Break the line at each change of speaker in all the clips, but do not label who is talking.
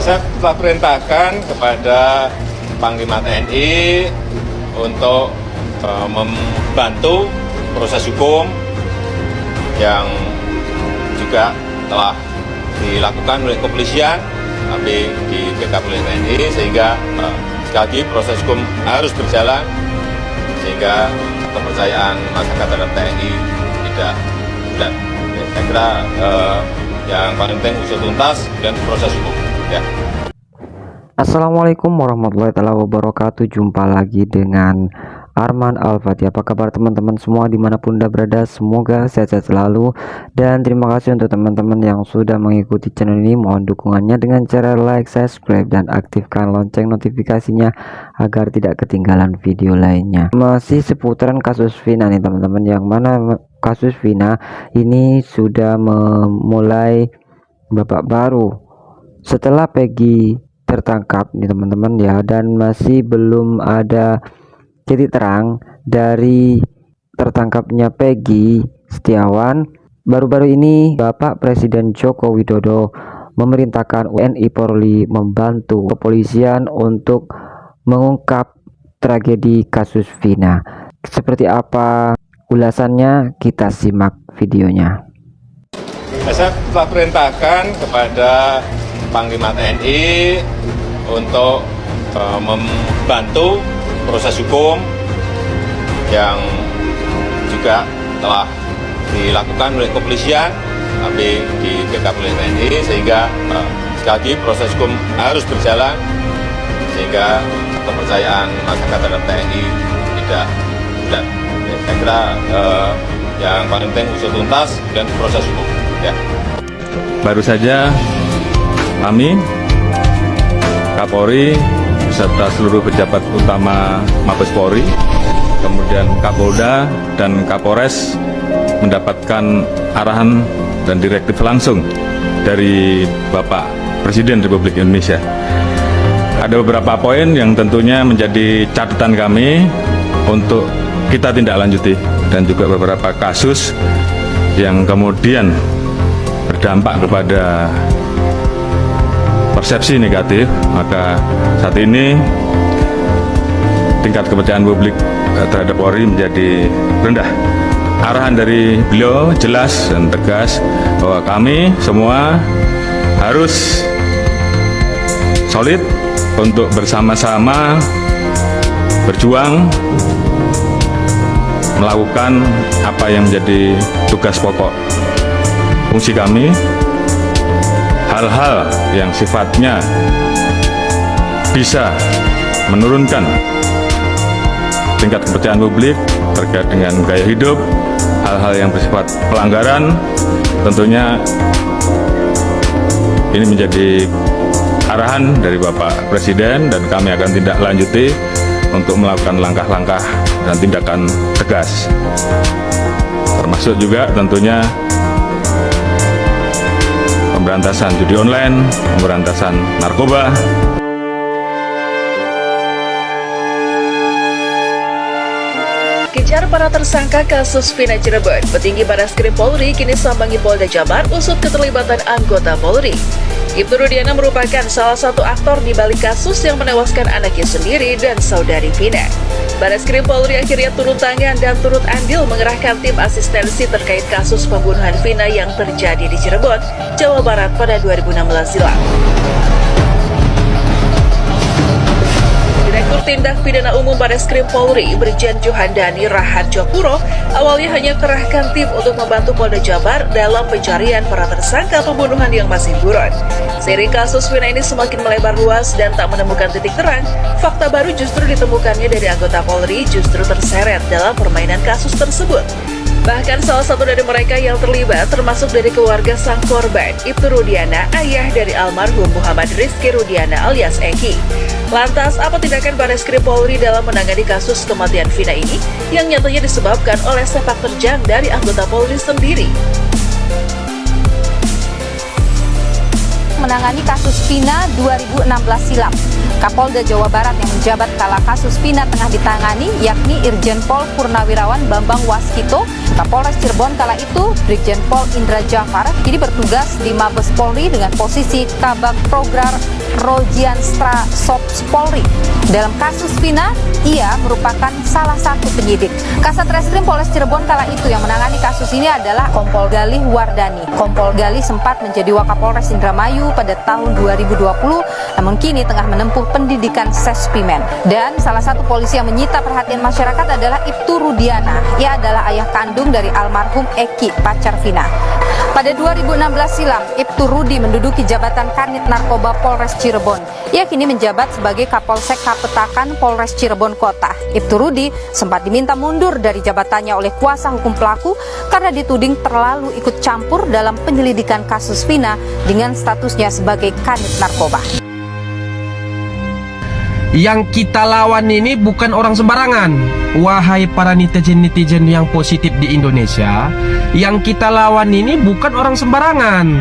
Saya telah perintahkan kepada Panglima TNI untuk membantu proses hukum yang juga telah dilakukan oleh kepolisian, tapi di backup oleh TNI, sehingga sekali lagi proses hukum harus berjalan, sehingga kepercayaan masyarakat terhadap TNI tidak bulat. Saya kira yang paling penting usut tuntas dan proses hukum. Ya.
Assalamualaikum warahmatullahi wabarakatuh. Jumpa lagi dengan Arman Al-Fatih. Apa kabar teman-teman semua dimanapun anda berada? Semoga sehat-sehat selalu. Dan terima kasih untuk teman-teman yang sudah mengikuti channel ini. Mohon dukungannya dengan cara like, subscribe, dan aktifkan lonceng notifikasinya agar tidak ketinggalan video lainnya. Masih seputaran kasus Vina nih teman-teman, yang mana kasus Vina ini sudah memulai babak baru setelah Peggy tertangkap nih teman-teman ya, dan masih belum ada titik terang dari tertangkapnya Peggy Setiawan. Baru-baru ini Bapak Presiden Joko Widodo memerintahkan WNI Polri membantu kepolisian untuk mengungkap tragedi kasus Vina. Seperti apa ulasannya, kita simak videonya.
Saya telah perintahkan kepada Panglima TNI untuk membantu proses hukum yang juga telah dilakukan oleh kepolisian, tapi di backup oleh TNI, sehingga sekali lagi proses hukum harus berjalan, sehingga kepercayaan masyarakat terhadap TNI tidak bulat. Saya kira yang paling penting usut tuntas dan proses hukum. Ya.
Baru saja kami, Kapolri, beserta seluruh pejabat utama Mabes Polri, kemudian Kapolda dan Kapolres mendapatkan arahan dan direktif langsung dari Bapak Presiden Republik Indonesia. Ada beberapa poin yang tentunya menjadi catatan kami untuk kita tindak lanjuti, dan juga beberapa kasus yang kemudian berdampak kepada persepsi negatif. Maka saat ini tingkat kepercayaan publik terhadap Polri menjadi rendah. Arahan dari beliau jelas dan tegas bahwa kami semua harus solid untuk bersama-sama berjuang melakukan apa yang menjadi tugas pokok fungsi kami. Hal-hal yang sifatnya bisa menurunkan tingkat kepercayaan publik terkait dengan gaya hidup, hal-hal yang bersifat pelanggaran, tentunya ini menjadi arahan dari Bapak Presiden, dan kami akan tindak lanjuti untuk melakukan langkah-langkah dan tindakan tegas, termasuk juga tentunya pemberantasan judi online, pemberantasan narkoba.
Kejar para tersangka kasus Vina Cirebon, petinggi Barreskrim Polri kini sambangi Polda Jabar usut keterlibatan anggota Polri. Ibtu Rudiana merupakan salah satu aktor di balik kasus yang menewaskan anaknya sendiri dan saudari Vina. Barreskrim Polri akhirnya turun tangan dan turut andil mengerahkan tim asistensi terkait kasus pembunuhan Vina yang terjadi di Cirebon, Jawa Barat pada 2016 silam. Direktur Tindak Pidana Umum Barreskrim Polri, Brigjen Johandani Raharjapuro, awalnya hanya kerahkan tim untuk membantu Polda Jabar dalam pencarian para tersangka pembunuhan yang masih buron. Seiring kasus Vina ini semakin melebar luas dan tak menemukan titik terang, fakta baru justru ditemukannya dari anggota Polri justru terseret dalam permainan kasus tersebut. Bahkan salah satu dari mereka yang terlibat termasuk dari keluarga sang korban, Ibtu Rudiana, ayah dari almarhum Muhammad Rizky Rudiana alias Eki. Lantas, apa tindakan Barreskrim Polri dalam menangani kasus kematian Vina ini yang nyatanya disebabkan oleh sepak terjang dari anggota Polri sendiri?
menangani kasus Vina 2016 silam. Kapolda Jawa Barat yang menjabat kala kasus Vina tengah ditangani yakni Irjen Pol Purnawirawan Bambang Waskito. Kapolres Cirebon kala itu Brigjen Pol Indra Jafar kini bertugas di Mabes Polri dengan posisi Kabag Prograr Rojianstra Sops Polri. Dalam kasus Vina, ia merupakan salah satu penyidik. Kasat Reskrim Polres Cirebon kala itu yang menangani kasus ini adalah Kompol Galih Wardani. Kompol Galih sempat menjadi Wakapolres Indramayu pada tahun 2020, namun kini tengah menempuh pendidikan Sespimen. Dan salah satu polisi yang menyita perhatian masyarakat adalah Ibtu Rudiana. Ia adalah ayah kandung dari almarhum Eki, pacar Vina. Pada 2016 silam, Ibtu Rudi menduduki jabatan Kanit Narkoba Polres Cirebon. Ia kini menjabat sebagai Kapolsek Kapetakan Polres Cirebon Kota. Ibtu Rudi sempat diminta mundur dari jabatannya oleh kuasa hukum pelaku karena dituding terlalu ikut campur dalam penyelidikan kasus Vina dengan statusnya sebagai Kanit Narkoba.
Yang kita lawan ini bukan orang sembarangan. Wahai para netizen-netizen yang positif di Indonesia, yang kita lawan ini bukan orang sembarangan.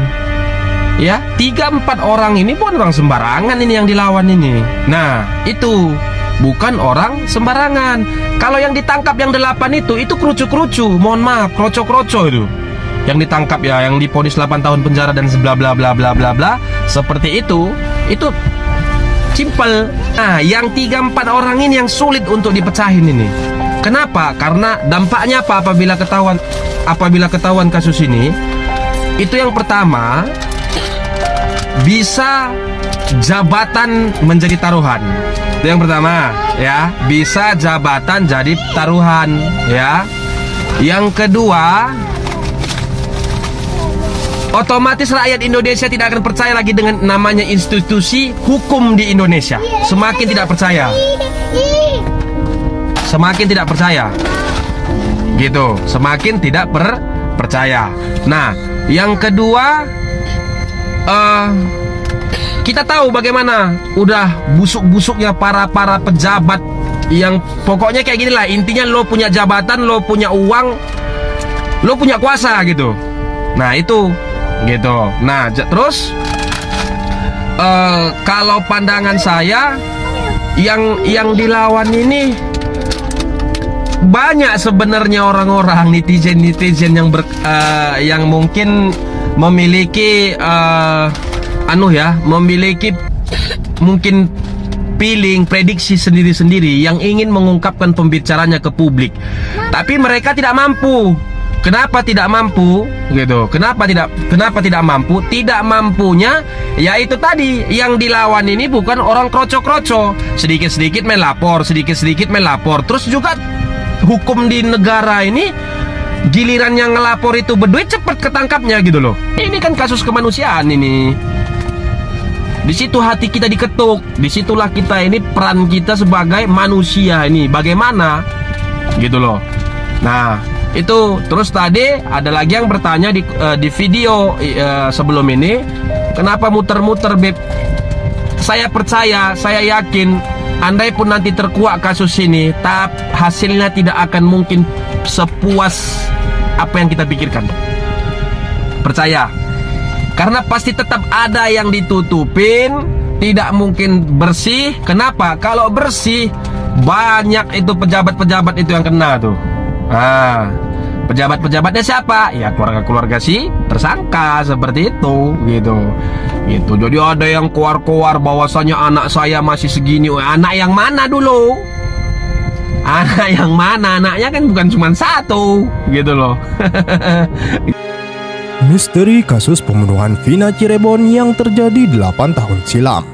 Ya, 3-4 orang ini bukan orang sembarangan ini yang dilawan ini. Nah, itu bukan orang sembarangan. Kalau yang ditangkap yang 8 itu kerucu-kerucu. Mohon maaf, kroco-kroco itu. Yang ditangkap ya, yang divonis 8 tahun penjara dan bla bla bla bla bla bla. Seperti itu simple. Nah, yang 3-4 orang ini yang sulit untuk dipecahin ini. Kenapa? Karena dampaknya apa apabila ketahuan kasus ini? Itu yang pertama, bisa jabatan menjadi taruhan. Itu yang pertama, ya, bisa jabatan jadi taruhan, ya. Yang kedua, otomatis rakyat Indonesia tidak akan percaya lagi dengan namanya institusi hukum di Indonesia. Semakin tidak percaya. Semakin tidak percaya. Gitu, semakin tidak percaya. Nah, yang kedua, kita tahu bagaimana udah busuk-busuknya para pejabat yang pokoknya kayak gini lah. Intinya lo punya jabatan, lo punya uang, lo punya kuasa gitu. Nah, itu gitu. Nah, terus kalau pandangan saya yang dilawan ini banyak sebenarnya orang-orang netizen yang mungkin memiliki memiliki mungkin prediksi sendiri-sendiri yang ingin mengungkapkan pembicaranya ke publik. Tapi mereka tidak mampu. Kenapa tidak mampu? Gitu. Kenapa tidak mampu? Tidak mampunya yaitu tadi, yang dilawan ini bukan orang kroco-kroco. Sedikit-sedikit main lapor. Terus juga hukum di negara ini, giliran yang ngelapor itu berduit, cepat ketangkapnya gitu loh. Ini kan kasus kemanusiaan ini. Di situ hati kita diketuk. Disitulah kita ini, peran kita sebagai manusia ini bagaimana gitu loh. Nah, itu. Terus tadi ada lagi yang bertanya di video sebelum ini, kenapa muter-muter, Beb? Saya percaya, saya yakin, andai pun nanti terkuak kasus ini, hasilnya tidak akan mungkin sepuas apa yang kita pikirkan. Percaya. Karena pasti tetap ada yang ditutupin, tidak mungkin bersih. Kenapa? Kalau bersih, banyak itu pejabat-pejabat itu yang kena tuh. Nah, pejabat-pejabatnya siapa? Ya keluarga-keluarga si tersangka, seperti itu, gitu. Jadi ada yang keluar bahwasanya anak saya masih segini. Anak yang mana dulu? Anak yang mana? Anaknya kan bukan cuma satu, gitu loh.
Misteri kasus pembunuhan Vina Cirebon yang terjadi 8 tahun silam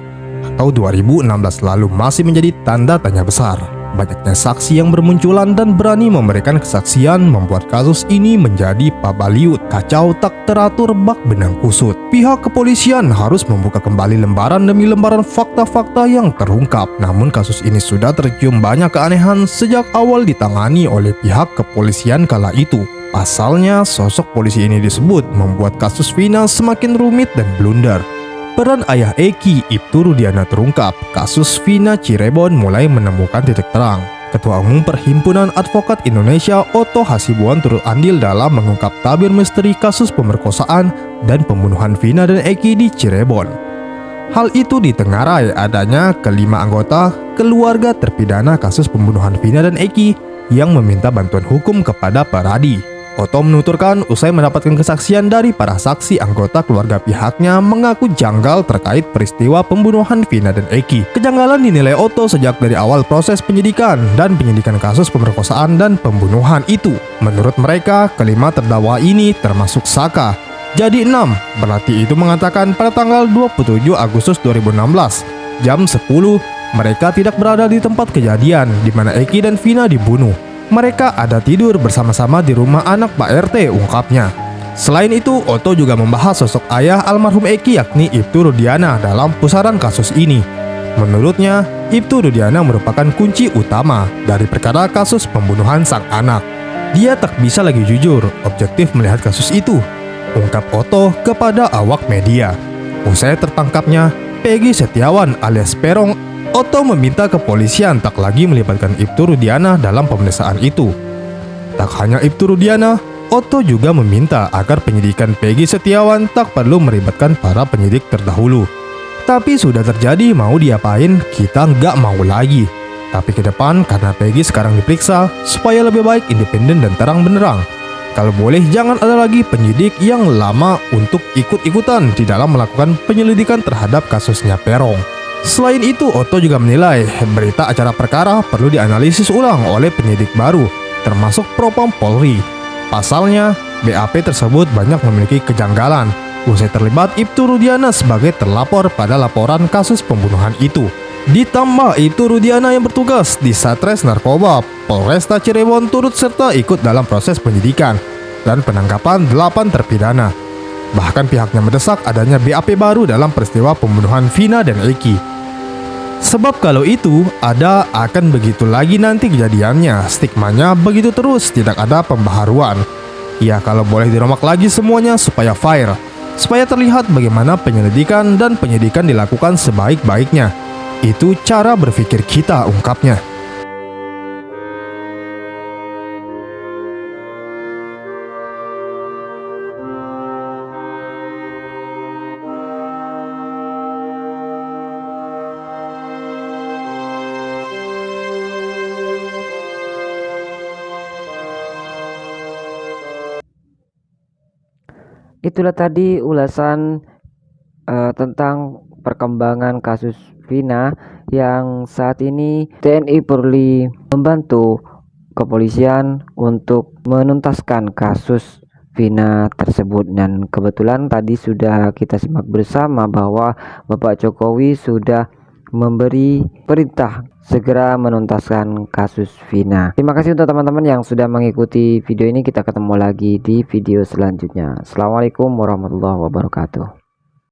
atau 2016 lalu masih menjadi tanda tanya besar. Banyaknya saksi yang bermunculan dan berani memberikan kesaksian membuat kasus ini menjadi pabaliut, kacau tak teratur, bak benang kusut. Pihak kepolisian harus membuka kembali lembaran demi lembaran fakta-fakta yang terungkap. Namun kasus ini sudah tercium banyak keanehan sejak awal ditangani oleh pihak kepolisian kala itu. Pasalnya, sosok polisi ini disebut membuat kasus Vina semakin rumit dan blunder. Peran ayah Eki, Ibtu Rudiana terungkap. Kasus Vina Cirebon mulai menemukan titik terang. Ketua Umum Perhimpunan Advokat Indonesia Otto Hasibuan turut andil dalam mengungkap tabir misteri kasus pemerkosaan dan pembunuhan Vina dan Eki di Cirebon. Hal itu ditengarai adanya kelima anggota keluarga terpidana kasus pembunuhan Vina dan Eki yang meminta bantuan hukum kepada Peradi. Otto menuturkan usai mendapatkan kesaksian dari para saksi, anggota keluarga pihaknya mengaku janggal terkait peristiwa pembunuhan Vina dan Eki. Kejanggalan dinilai Otto sejak dari awal proses penyidikan kasus pemerkosaan dan pembunuhan itu. Menurut mereka, kelima terdakwa ini termasuk Saka. Jadi 6, berarti itu mengatakan pada tanggal 27 Agustus 2016, jam 10, mereka tidak berada di tempat kejadian di mana Eki dan Vina dibunuh. Mereka ada tidur bersama-sama di rumah anak Pak RT, ungkapnya. Selain itu, Otto juga membahas sosok ayah almarhum Eki yakni Ibtu Rudiana dalam pusaran kasus ini. Menurutnya, Ibtu Rudiana merupakan kunci utama dari perkara kasus pembunuhan sang anak. Dia tak bisa lagi jujur, objektif melihat kasus itu, ungkap Otto kepada awak media. Usai tertangkapnya Peggy Setiawan alias Perong, Otto meminta kepolisian tak lagi melibatkan Ibtu Rudiana dalam pemeriksaan itu. Tak hanya Ibtu Rudiana, Otto juga meminta agar penyidikan Peggy Setiawan tak perlu melibatkan para penyidik terdahulu. Tapi sudah terjadi, mau diapain, kita nggak mau lagi. Tapi ke depan karena Peggy sekarang diperiksa, supaya lebih baik independen dan terang benderang. Kalau boleh jangan ada lagi penyidik yang lama untuk ikut-ikutan di dalam melakukan penyelidikan terhadap kasusnya Perong. Selain itu, Otto juga menilai berita acara perkara perlu dianalisis ulang oleh penyidik baru, termasuk Propam Polri. Pasalnya, BAP tersebut banyak memiliki kejanggalan. Usai terlibat Ibtu Rudiana sebagai terlapor pada laporan kasus pembunuhan itu. Ditambah Ibtu Rudiana yang bertugas di Satres Narkoba Polresta Cirebon turut serta ikut dalam proses penyidikan dan penangkapan 8 terpidana. Bahkan pihaknya mendesak adanya BAP baru dalam peristiwa pembunuhan Vina dan Eki. Sebab kalau itu ada akan begitu lagi nanti kejadiannya, stigmanya begitu terus, tidak ada pembaharuan. Ya kalau boleh diromak lagi semuanya supaya fair, supaya terlihat bagaimana penyelidikan dan penyidikan dilakukan sebaik-baiknya. Itu cara berpikir kita, ungkapnya.
Itulah tadi ulasan tentang perkembangan kasus Vina yang saat ini TNI Polri membantu kepolisian untuk menuntaskan kasus Vina tersebut. Dan kebetulan tadi sudah kita simak bersama bahwa Bapak Jokowi sudah memberi perintah segera menuntaskan kasus Vina. Terima kasih untuk teman-teman yang sudah mengikuti video ini. Kita ketemu lagi di video selanjutnya. Assalamualaikum warahmatullahi wabarakatuh.